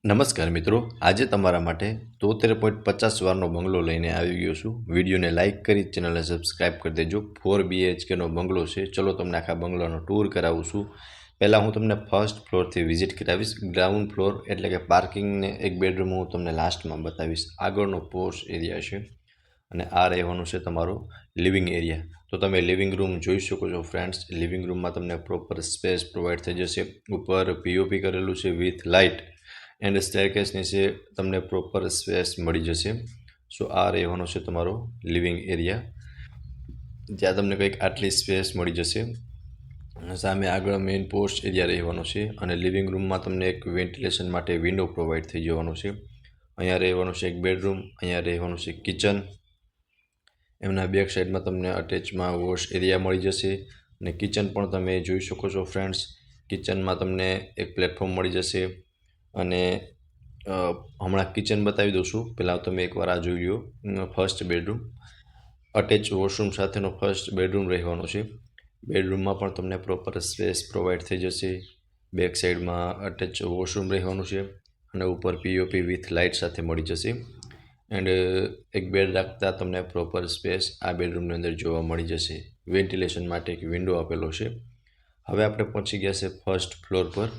નમસ્કાર મિત્રો, આજે તમારા માટે 73.50 વારનો બંગલો લઈને આવી ગયો છું। વિડીયોને લાઇક કરી ચેનલને સબસ્ક્રાઇબ કરી દેજો। 4 BHKનો બંગલો છે। ચલો તમને આખા બંગલાનો ટૂર કરાવું છું। પહેલાં હું તમને ફર્સ્ટ ફ્લોરથી વિઝિટ કરાવીશ। ગ્રાઉન્ડ ફ્લોર એટલે કે પાર્કિંગને એક બેડરૂમ હું તમને લાસ્ટમાં બતાવીશ। આગળનો પોર્ચ એરિયા છે અને આ રહેવાનું છે તમારો લિવિંગ એરિયા। તો તમે લિવિંગ રૂમ જોઈ શકો છો ફ્રેન્ડ્સ। લિવિંગ રૂમમાં તમને પ્રોપર સ્પેસ પ્રોવાઈડ થઈ જશે। ઉપર POP કરેલું છે વિથ લાઇટ એન્ડ સ્ટેરકેસ નીચે તમને પ્રોપર સ્પેસ મળી જશે। સો આ રહેવાનો છે તમારો લિવિંગ એરિયા, જ્યાં તમને કંઈક આટલી સ્પેસ મળી જશે। સામે આગળ મેઇન પોસ્ટ એરિયા રહેવાનો છે અને લિવિંગ રૂમમાં તમને એક વેન્ટિલેશન માટે વિન્ડો પ્રોવાઈડ થઈ જવાનો છે। અહીંયા રહેવાનું છે એક બેડરૂમ, અહીંયા રહેવાનું છે કિચન। એમના બેક સાઈડમાં તમને અટેચમાં વોશ એરિયા મળી જશે અને કિચન પણ તમે જોઈ શકો છો ફ્રેન્ડ્સ। કિચનમાં તમને એક પ્લેટફોર્મ મળી જશે અને હમણાં કિચન બતાવી દઉં છું। પહેલાં તમે એકવાર આ જોઈ લો। ફર્સ્ટ બેડરૂમ અટેચ વોશરૂમ સાથેનો ફર્સ્ટ બેડરૂમ રહેવાનો છે। બેડરૂમમાં પણ તમને પ્રોપર સ્પેસ પ્રોવાઈડ થઈ જશે। બેક સાઈડમાં અટેચ વોશરૂમ રહેવાનું છે અને ઉપર POP વિથ લાઇટ સાથે મળી જશે એન્ડ એક બેડ રાખતા તમને પ્રોપર સ્પેસ આ બેડરૂમની અંદર જોવા મળી જશે। વેન્ટિલેશન માટે એક વિન્ડો આપેલો છે। હવે આપણે પહોંચી ગયા છે ફર્સ્ટ ફ્લોર પર,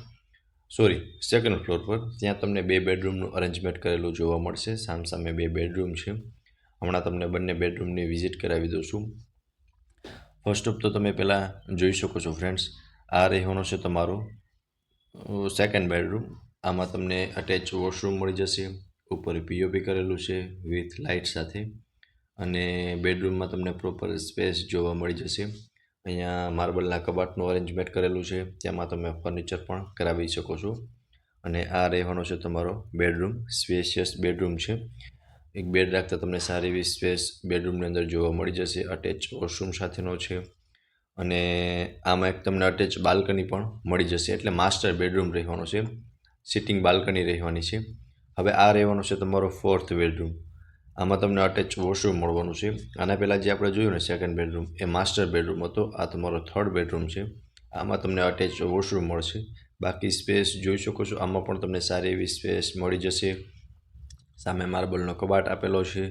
સેકન્ડ ફ્લોર પર। ત્યાં તમને બે બેડરૂમનું અરેન્જમેન્ટ કરેલું જોવા મળશે। સામસામે બે બેડરૂમ છે। હમણાં તમને બંને બેડરૂમની વિઝિટ કરાવી દઉં છું। ફર્સ્ટ ઓફ તો તમે પહેલાં જોઈ શકો છો ફ્રેન્ડ્સ, આ રહેવાનો છે તમારો સેકન્ડ બેડરૂમ। આમાં તમને અટેચ વોશરૂમ મળી જશે, ઉપર POP કરેલું છે વિથ લાઇટ સાથે અને બેડરૂમમાં તમને પ્રોપર સ્પેસ જોવા મળી જશે। અહીંયા માર્બલના કબાટનું અરેન્જમેન્ટ કરેલું છે, તેમાં તમે ફર્નિચર પણ કરાવી શકો છો અને આ રહેવાનો છે તમારો બેડરૂમ, સ્પેશિયસ બેડરૂમ છે। એક બેડ રાખતા તમને સારી એવી સ્પેસ બેડરૂમની અંદર જોવા મળી જશે। અટેચ વોશરૂમ સાથેનો છે અને આમાં એક તમને અટેચ બાલ્કની પણ મળી જશે, એટલે માસ્ટર બેડરૂમ રહેવાનો છે, સિટિંગ બાલ્કની રહેવાની છે। હવે આ રહેવાનો છે તમારો ફોર્થ બેડરૂમ। આમાં તમને અટેચ વોશરૂમ મળવાનું છે। આના પહેલાં જે આપણે જોયું ને સેકન્ડ બેડરૂમ, એ માસ્ટર બેડરૂમ હતો। આ તમારો થર્ડ બેડરૂમ છે। આમાં તમને અટેચ વોશરૂમ મળશે। બાકી સ્પેસ જોઈ શકો છો, આમાં પણ તમને સારી એવી સ્પેસ મળી જશે। સામે માર્બલનો કબાટ આપેલો છે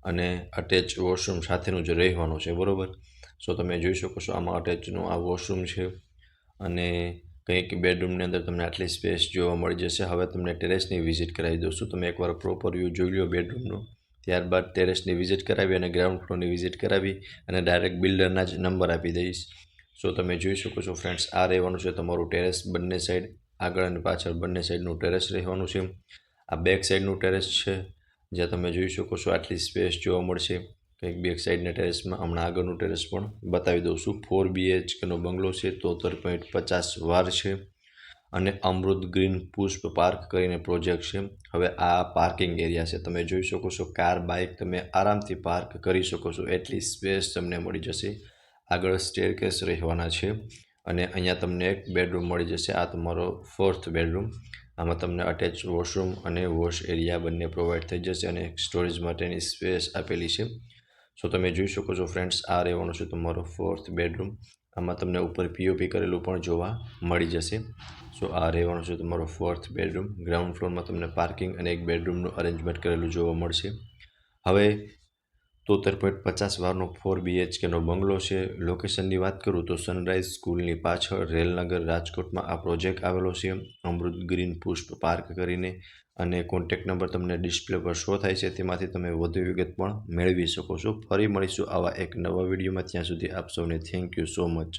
અને અટેચ વોશરૂમ સાથેનું જ રહેવાનું છે, બરાબર। સો તમે જોઈ શકો છો આમાં અટેચનું આ વોશરૂમ છે અને કંઈક બેડરૂમની અંદર તમને આટલી સ્પેસ જોવા મળી જશે। હવે તમને ટેરેસની વિઝિટ કરાવી દઉં છું। તમે એકવાર પ્રોપર વ્યૂ જોઈ લો બેડરૂમનો, ત્યારબાદ ટેરેસની વિઝિટ કરાવી અને ગ્રાઉન્ડ ફ્લોરની વિઝિટ કરાવી અને ડાયરેક્ટ બિલ્ડરના જ નંબર આપી દઈશ। સો તમે જોઈ શકો છો ફ્રેન્ડ્સ, આ રહેવાનું છે તમારું ટેરેસ। બંને સાઈડ, આગળ અને પાછળ બંને સાઈડનું ટેરેસ રહેવાનું છે। આ બેક સાઈડનું ટેરેસ છે, જ્યાં તમે જોઈ શકો છો આટલી સ્પેસ જોવા મળશે કંઈક બેક સાઈડના ટેરેસમાં। હમણાં આગળનું ટેરેસ પણ બતાવી દઉં છું। 4 BHKનો બંગલો છે, 73.50 વાર છે અને અમૃત ગ્રીન પુષ્પ પાર્ક કરીને પ્રોજેક્ટ છે। હવે આ પાર્કિંગ એરિયા છે, તમે જોઈ શકો છો કાર બાઇક તમે આરામથી પાર્ક કરી શકો છો, એટલી સ્પેસ તમને મળી જશે। આગળ સ્ટેરકેસ રહેવાના છે અને અહીંયા તમને એક બેડરૂમ મળી જશે। આ તમારો ફોર્થ બેડરૂમ। આમાં તમને અટેચ વોશરૂમ અને વોશ એરિયા બંને પ્રોવાઈડ થઈ જશે અને સ્ટોરેજ માટેની સ્પેસ આપેલી છે। સો તમે જોઈ શકો છો ફ્રેન્ડ્સ, આ રહેવાનો છે તમારો ફોર્થ બેડરૂમ। આમાં તમને ઉપર POP કરેલું પણ જોવા મળી જશે। સો આ રહેવાનો છે તમારો ફોર્થ બેડરૂમ। ગ્રાઉન્ડ ફ્લોરમાં તમને પાર્કિંગ અને એક બેડરૂમનું અરેન્જમેન્ટ કરેલું જોવા મળશે। હવે 73.50 વારનો 4 BHKનો બંગલો છે। લોકેશનની વાત કરું તો સનરાઈઝ સ્કૂલની પાછળ રેલનગર રાજકોટમાં આ પ્રોજેક્ટ આવેલો છે, અમૃત ગ્રીન પુષ્પ પાર્ક કરીને, અને કોન્ટેક્ટ નંબર તમને ડિસ્પ્લે પર શો થાય છે, તેમાંથી તમે વધુ વિગત પણ મેળવી શકો છો। ફરી મળીશું આવા એક નવા વિડીયોમાં, ત્યાં સુધી આપ સૌને થેન્ક યુ સો મચ।